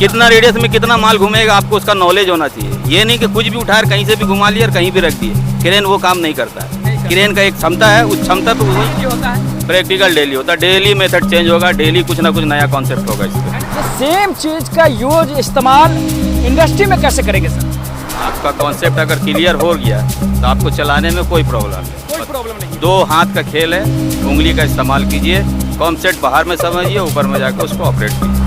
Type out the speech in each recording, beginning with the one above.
कितना रेडियस में कितना माल घूमेगा आपको उसका नॉलेज होना चाहिए। ये नहीं कि कुछ भी उठाए कहीं से भी घुमा लिया और कहीं भी रख दिए। क्रेन वो काम नहीं करता है। क्रेन का एक क्षमता है, उस क्षमता तो होता है प्रैक्टिकल डेली होता है। डेली मेथड चेंज होगा, डेली कुछ ना कुछ नया कॉन्सेप्ट होगा इसका। सेम चीज का यूज इस्तेमाल इंडस्ट्री में कैसे करेंगे सर? आपका कॉन्सेप्ट अगर क्लियर हो गया तो आपको चलाने में कोई प्रॉब्लम नहीं। दो हाथ का खेल है, उंगली का इस्तेमाल कीजिए, कॉन्सेप्ट बाहर में समझिए, ऊपर में जाकर उसको ऑपरेट कीजिए।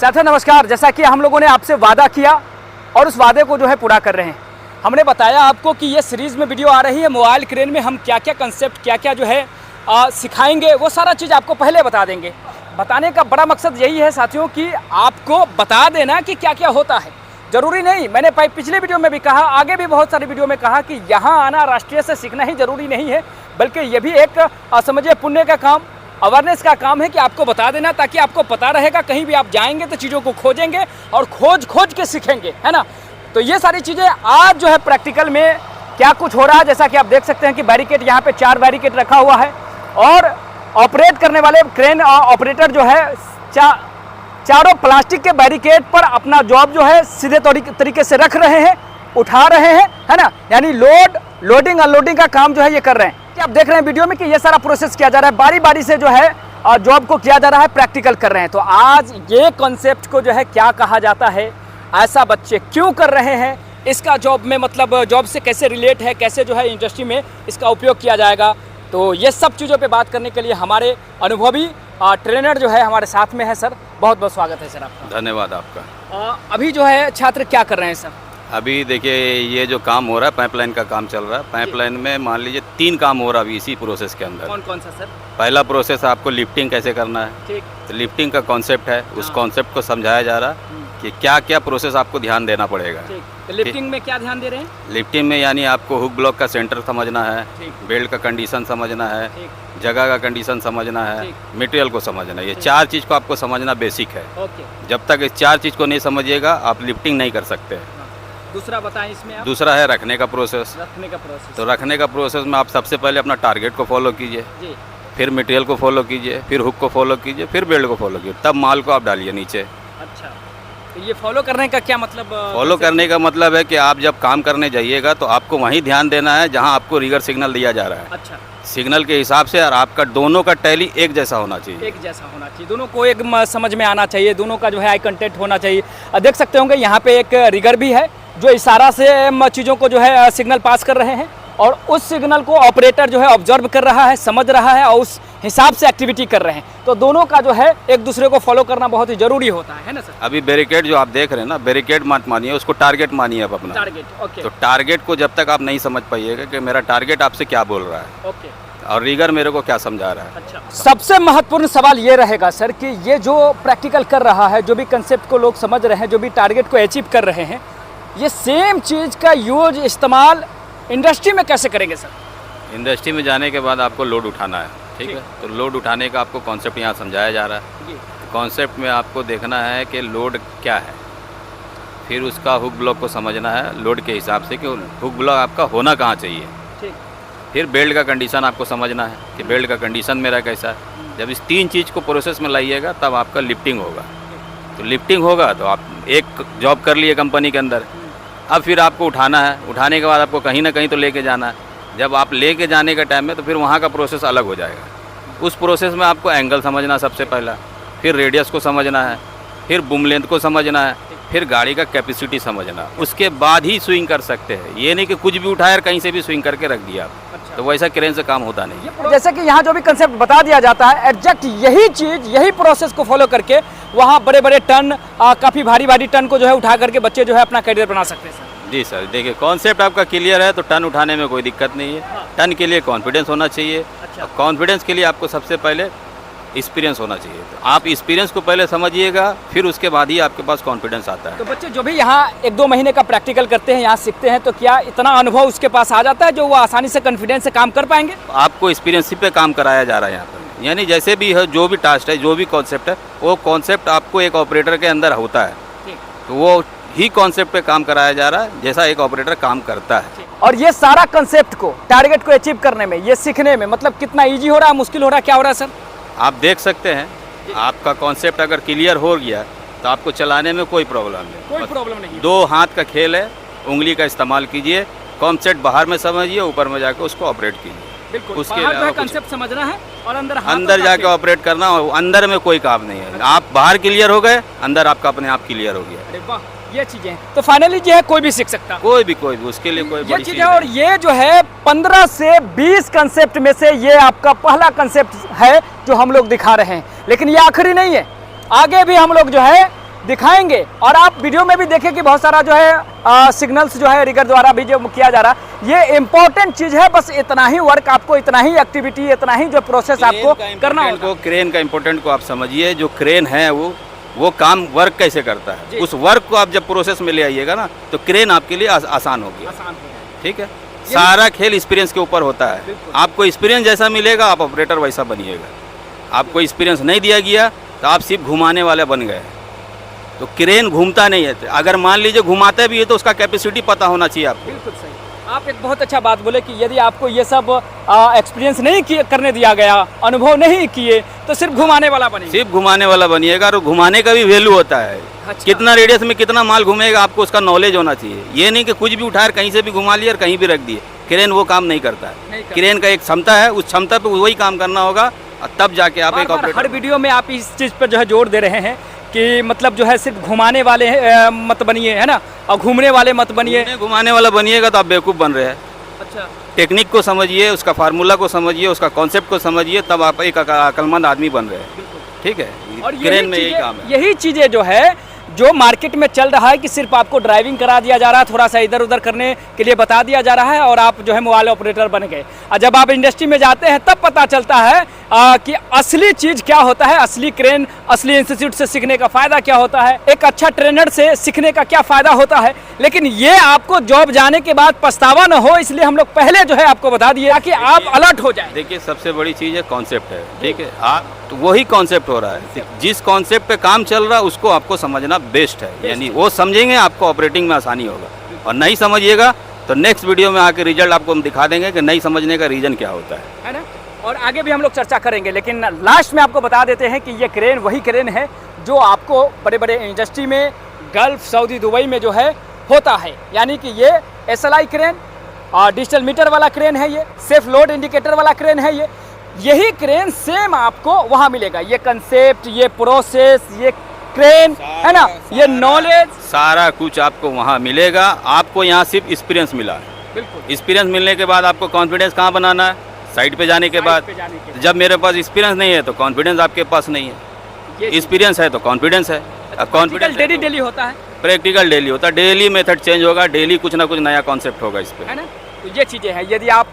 साथियों नमस्कार। जैसा कि हम लोगों ने आपसे वादा किया और उस वादे को जो है पूरा कर रहे हैं। हमने बताया आपको कि ये सीरीज़ में वीडियो आ रही है, मोबाइल क्रेन में हम क्या क्या कंसेप्ट क्या क्या जो है सिखाएंगे, वो सारा चीज़ आपको पहले बता देंगे। बताने का बड़ा मकसद यही है साथियों कि आपको बता देना कि क्या क्या होता है। ज़रूरी नहीं, मैंने पिछले वीडियो में भी कहा, आगे भी बहुत सारी वीडियो में कहा कि यहाँ आना राष्ट्रीय से सीखना ही ज़रूरी नहीं है, बल्कि ये भी एक समझिए पुण्य का काम, अवेयरनेस का काम है कि आपको बता देना, ताकि आपको पता रहेगा कहीं भी आप जाएंगे तो चीज़ों को खोजेंगे और खोज के सीखेंगे, है ना। तो ये सारी चीज़ें आज जो है प्रैक्टिकल में क्या कुछ हो रहा है। जैसा कि आप देख सकते हैं कि बैरिकेड, यहाँ पे 4 बैरिकेड रखा हुआ है और ऑपरेट करने वाले क्रेन ऑपरेटर जो है चारों प्लास्टिक के बैरिकेड पर अपना जॉब जो है सीधे तरीके से रख रहे हैं, उठा रहे हैं, है ना। यानी लोडिंग अनलोडिंग का काम जो है ये कर रहे हैं। आप देख रहे हैं वीडियो में कि ये सारा प्रोसेस किया जा रहा है, बारी बारी से जो है जॉब को किया जा रहा है, प्रैक्टिकल कर रहे हैं। तो आज ये कॉन्सेप्ट को जो है क्या कहा जाता है, ऐसा बच्चे क्यों कर रहे हैं, इसका जॉब में मतलब जॉब से कैसे रिलेट है, कैसे जो है इंडस्ट्री में इसका उपयोग किया जाएगा, तो ये सब चीज़ों पे बात करने के लिए हमारे अनुभवी ट्रेनर जो है हमारे साथ में है। सर बहुत बहुत स्वागत है सर आपका। धन्यवाद आपका। अभी जो है छात्र क्या कर रहे हैं सर? अभी देखिए ये जो काम हो रहा है, पाइपलाइन का काम चल रहा है। पाइपलाइन में मान लीजिए 3 काम हो रहा है अभी इसी प्रोसेस के अंदर। कौन कौन सा सर? पहला प्रोसेस आपको लिफ्टिंग कैसे करना है, ठीक। तो लिफ्टिंग का कॉन्सेप्ट है, उस कॉन्सेप्ट को समझाया जा रहा है कि क्या क्या प्रोसेस आपको ध्यान देना पड़ेगा। तो लिफ्टिंग में क्या ध्यान दे रहे हैं? लिफ्टिंग में यानी आपको हुक ब्लॉक का सेंटर समझना है, बेल्ट का कंडीशन समझना है, जगह का कंडीशन समझना है, मटेरियल को समझना है। ये 4 चीज़ को आपको समझना बेसिक है। जब तक इस 4 चीज़ को नहीं समझिएगा आप लिफ्टिंग नहीं कर सकते। दूसरा बताएं इसमें आप? दूसरा है रखने का प्रोसेस। तो रखने का प्रोसेस में आप सबसे पहले अपना टारगेट को फॉलो कीजिए, फिर मटेरियल को फॉलो कीजिए, फिर हुक को फॉलो कीजिए, फिर बेल्ट को फॉलो कीजिए, तब माल को आप डालिए नीचे। अच्छा, तो ये फॉलो करने का क्या मतलब? फॉलो करने का मतलब है कि आप जब काम करने जाइएगा तो आपको वहीं ध्यान देना है जहां आपको रिगर सिग्नल दिया जा रहा है। अच्छा, सिग्नल के हिसाब से और आपका दोनों का टैली एक जैसा होना चाहिए। एक जैसा होना चाहिए, दोनों को एक समझ में आना चाहिए, दोनों का जो है आई कांटेक्ट होना चाहिए। देख सकते होंगे यहाँ पे एक रिगर भी है जो इशारा से चीज़ों को जो है सिग्नल पास कर रहे हैं और उस सिग्नल को ऑपरेटर जो है ऑब्जर्व कर रहा है, समझ रहा है और उस हिसाब से एक्टिविटी कर रहे हैं। तो दोनों का जो है एक दूसरे को फॉलो करना बहुत ही जरूरी होता है ना सर। अभी बैरिकेड जो आप देख रहे हैं ना, बैरिकेड मत मानिए, उसको टारगेट मानिए आप अपना। Target, okay. तो टारगेट को जब तक आप नहीं समझ पाइएगा कि मेरा टारगेट आपसे क्या बोल रहा है, ओके, और रिगर मेरे को क्या समझा रहा है। अच्छा, सबसे महत्वपूर्ण सवाल ये रहेगा सर कि ये जो प्रैक्टिकल कर रहा है, जो भी कंसेप्ट को लोग समझ रहे हैं, जो भी टारगेट को अचीव कर रहे हैं, ये सेम चीज़ का यूज इस्तेमाल इंडस्ट्री में कैसे करेंगे सर? इंडस्ट्री में जाने के बाद आपको लोड उठाना है, ठीक है। तो लोड उठाने का आपको कॉन्सेप्ट यहाँ समझाया जा रहा है। कॉन्सेप्ट में आपको देखना है कि लोड क्या है, फिर उसका हुक ब्लॉक को समझना है लोड के हिसाब से कि हुक ब्लॉक आपका होना कहाँ चाहिए। फिर बेल्ट का कंडीशन आपको समझना है कि बेल्ट का कंडीशन मेरा कैसा है। जब इस 3 चीज़ को प्रोसेस में लाइएगा तब आपका लिफ्टिंग होगा। तो लिफ्टिंग होगा तो आप एक जॉब कर लिए कंपनी के अंदर, अब फिर आपको उठाना है, उठाने के बाद आपको कहीं ना कहीं तो लेके जाना है। जब आप लेके जाने का टाइम में तो फिर वहाँ का प्रोसेस अलग हो जाएगा। उस प्रोसेस में आपको एंगल समझना सबसे पहला, फिर रेडियस को समझना है, फिर बूम लेंथ को समझना है, फिर गाड़ी का कैपेसिटी समझना, उसके बाद ही स्विंग कर सकते हैं। ये नहीं कि कुछ भी उठाया कहीं से भी स्विंग करके रख दिया आप। अच्छा। तो वैसा क्रेन से काम होता नहीं। जैसे कि यहाँ जो भी कंसेप्ट बता दिया जाता है, एग्जैक्ट यही चीज, यही प्रोसेस को फॉलो करके वहाँ बड़े बड़े टन, काफ़ी भारी भारी टन को जो है उठा करके बच्चे जो है अपना करियर बना सकते हैं सर। जी सर, देखिए कॉन्सेप्ट आपका क्लियर है तो टन उठाने में कोई दिक्कत नहीं है। हाँ। टन के लिए कॉन्फिडेंस होना चाहिए। अच्छा। और कॉन्फिडेंस के लिए आपको सबसे पहले एक्सपीरियंस होना चाहिए। तो आप एक्सपीरियंस को पहले समझिएगा, फिर उसके बाद ही आपके पास कॉन्फिडेंस आता है। तो बच्चे जो भी यहाँ 1-2 महीने का प्रैक्टिकल करते हैं, यहाँ सीखते हैं, तो क्या इतना अनुभव उसके पास आ जाता है जो वो आसानी से कॉन्फिडेंस से काम कर पाएंगे? आपको एक्सपीरियंस पे काम कराया जा रहा है यहाँ पर, यानी जैसे भी है, जो भी टास्क है, जो भी कॉन्सेप्ट है, वो कॉन्सेप्ट आपको एक ऑपरेटर के अंदर होता है, तो वो ही कॉन्सेप्ट पे काम कराया जा रहा है जैसा एक ऑपरेटर काम करता है। और ये सारा कंसेप्ट को, टारगेट को अचीव करने में, ये सीखने में मतलब कितना ईजी हो रहा है, मुश्किल हो रहा है, क्या हो रहा है सर? आप देख सकते हैं, आपका कॉन्सेप्ट अगर क्लियर हो गया तो आपको चलाने में कोई प्रॉब्लम नहीं। कोई प्रॉब्लम नहीं है। 2 हाथ का खेल है, उंगली का इस्तेमाल कीजिए, कॉन्सेप्ट बाहर में समझिए, ऊपर में जाकर उसको ऑपरेट कीजिए। बिल्कुल, उसके बाहर जो है अलावा कुछ कंसेप्ट समझना है और अंदर हाथ अंदर और जाके काफी। ऑपरेट करना, और अंदर में कोई काम नहीं है। आप बाहर क्लियर हो गए, अंदर आपका अपने आप क्लियर हो गया। अरे वाह, ये चीजें हैं। तो फाइनली जो है कोई भी सीख सकता है। कोई भी उसके लिए कोई ये बड़ी चीज चीज है। और नहीं। ये जो है 15 से 20 कंसेप्ट में से ये आपका पहला कंसेप्ट है जो हम लोग दिखा रहे हैं, लेकिन ये आखिरी नहीं है, आगे भी हम लोग जो है दिखाएंगे। और आप वीडियो में भी देखें कि बहुत सारा जो है सिग्नल्स जो है रिगर द्वारा भी जो किया जा रहा है, ये इंपॉर्टेंट चीज है। बस इतना ही वर्क आपको, इतना ही एक्टिविटी, इतना ही जो प्रोसेस आपको करना होगा। क्रेन का इम्पोर्टेंट को आप समझिए। जो क्रेन है वो काम वर्क कैसे करता जी। है, उस वर्क को आप जब प्रोसेस में ले आइएगा ना, तो क्रेन आपके लिए आसान होगी। आसान हो जाए। ठीक है, सारा खेल एक्सपीरियंस के ऊपर होता है। बिल्कुल। आपको एक्सपीरियंस जैसा मिलेगा, आप ऑपरेटर वैसा बनिएगा। आपको एक्सपीरियंस नहीं दिया गया तो आप सिर्फ घुमाने वाले बन गए। तो क्रेन घूमता नहीं है। अगर मान लीजिए घुमाते भी है तो उसका कैपेसिटी पता होना चाहिए आपको। बिल्कुल सही। आप एक बहुत अच्छा बात बोले कि यदि आपको ये सब एक्सपीरियंस नहीं करने दिया गया, अनुभव नहीं किए, तो सिर्फ घुमाने वाला बनेगा। सिर्फ घुमाने वाला बनिएगा। और घुमाने का भी वैल्यू होता है। अच्छा। कितना रेडियस में कितना माल घूमेगा, आपको उसका नॉलेज होना चाहिए। ये नहीं कि कुछ भी उठा कहीं से भी घुमा लिया और कहीं भी रख दिए। क्रेन वो काम नहीं करता नहीं है। करता। क्रेन का एक क्षमता है, उस क्षमता पे वही काम करना होगा, और तब जाके आप एक बार-बार हर ऑपरेटर। वीडियो में आप इस चीज़ पर जो है जोर दे रहे हैं कि मतलब जो है सिर्फ घुमाने वाले मत बनिए, है ना, और घूमने वाले मत बनिए। घुमाने वाला बनिएगा तो आप बेवकूफ़ बन रहे हैं। अच्छा। टेक्निक को समझिए, उसका फार्मूला को समझिए, उसका कॉन्सेप्ट को समझिए, तब आप एक अक्लमंद आदमी बन रहे हैं। ठीक है, और क्रेन में यही काम है। यही चीज़ें जो है जो मार्केट में चल रहा है कि सिर्फ आपको ड्राइविंग करा दिया जा रहा है, थोड़ा सा इधर उधर करने के लिए बता दिया जा रहा है और आप जो है मोबाइल ऑपरेटर बन गए। और जब आप इंडस्ट्री में जाते हैं तब पता चलता है कि असली चीज़ क्या होता है, असली क्रेन, असली इंस्टीट्यूट से सीखने का फ़ायदा क्या होता है, एक अच्छा ट्रेनर से सीखने का क्या फ़ायदा होता है। लेकिन ये आपको जॉब जाने के बाद पछतावा न हो, इसलिए हम लोग पहले जो है आपको बता दिए ताकि आप अलर्ट हो जाए। देखिए, सबसे बड़ी चीज़ है कॉन्सेप्ट है। ठीक है, आप तो वही कॉन्सेप्ट हो रहा है। जिस कॉन्सेप्ट पे काम चल रहा है उसको आपको समझना बेस्ट है। यानी वो समझेंगे, आपको ऑपरेटिंग में आसानी होगा। और नहीं समझिएगा तो नेक्स्ट वीडियो में आके रिजल्ट आपको हम दिखा देंगे कि नहीं समझने का रीज़न क्या होता है ना। और आगे भी हम लोग चर्चा करेंगे, लेकिन लास्ट में आपको बता देते हैं कि ये क्रेन वही क्रेन है जो आपको बड़े बड़े इंडस्ट्री में, गल्फ, सऊदी, दुबई में जो है होता है। यानी कि ये SLI क्रेन, डिजिटल मीटर वाला क्रेन है, ये सेफ लोड इंडिकेटर वाला क्रेन है। यही क्रेन सेम आपको वहाँ मिलेगा। ये कंसेप्ट, ये प्रोसेस, ये क्रेन, है ना, ये नॉलेज, सारा कुछ आपको वहाँ मिलेगा। आपको यहाँ सिर्फ एक्सपीरियंस मिला है। बिल्कुल। एक्सपीरियंस मिलने के बाद आपको कॉन्फिडेंस कहाँ बनाना है? साइट पे जाने के बाद। जब मेरे पास एक्सपीरियंस नहीं है तो कॉन्फिडेंस आपके पास नहीं है। एक्सपीरियंस है तो कॉन्फिडेंस है। कॉन्फिडेंस डेली होता है, प्रैक्टिकल डेली होता है। डेली मेथड चेंज होगा, डेली कुछ ना कुछ नया कॉन्सेप्ट होगा इस पे, है ना। तो ये चीज़ें हैं। यदि आप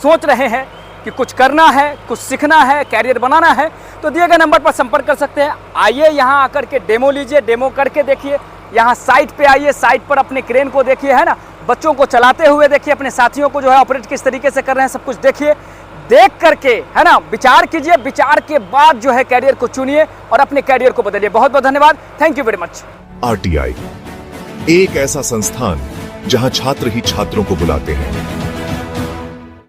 सोच रहे हैं कि कुछ करना है, कुछ सीखना है, कैरियर बनाना है, तो दिए गए नंबर पर संपर्क कर सकते हैं। आइए यहाँ आकर के डेमो लीजिए, डेमो करके देखिए। यहाँ साइट पे आइए, साइट पर अपने क्रेन को देखिए, है ना, बच्चों को चलाते हुए देखिए, अपने साथियों को जो है ऑपरेट किस तरीके से कर रहे हैं, सब कुछ देखिए। देख करके, है ना, विचार कीजिए। विचार के बाद जो है कैरियर को चुनिए और अपने कैरियर को बदलिए। बहुत बहुत धन्यवाद। Thank you very much. RTI, एक ऐसा संस्थान जहां छात्र ही छात्रों को बुलाते हैं।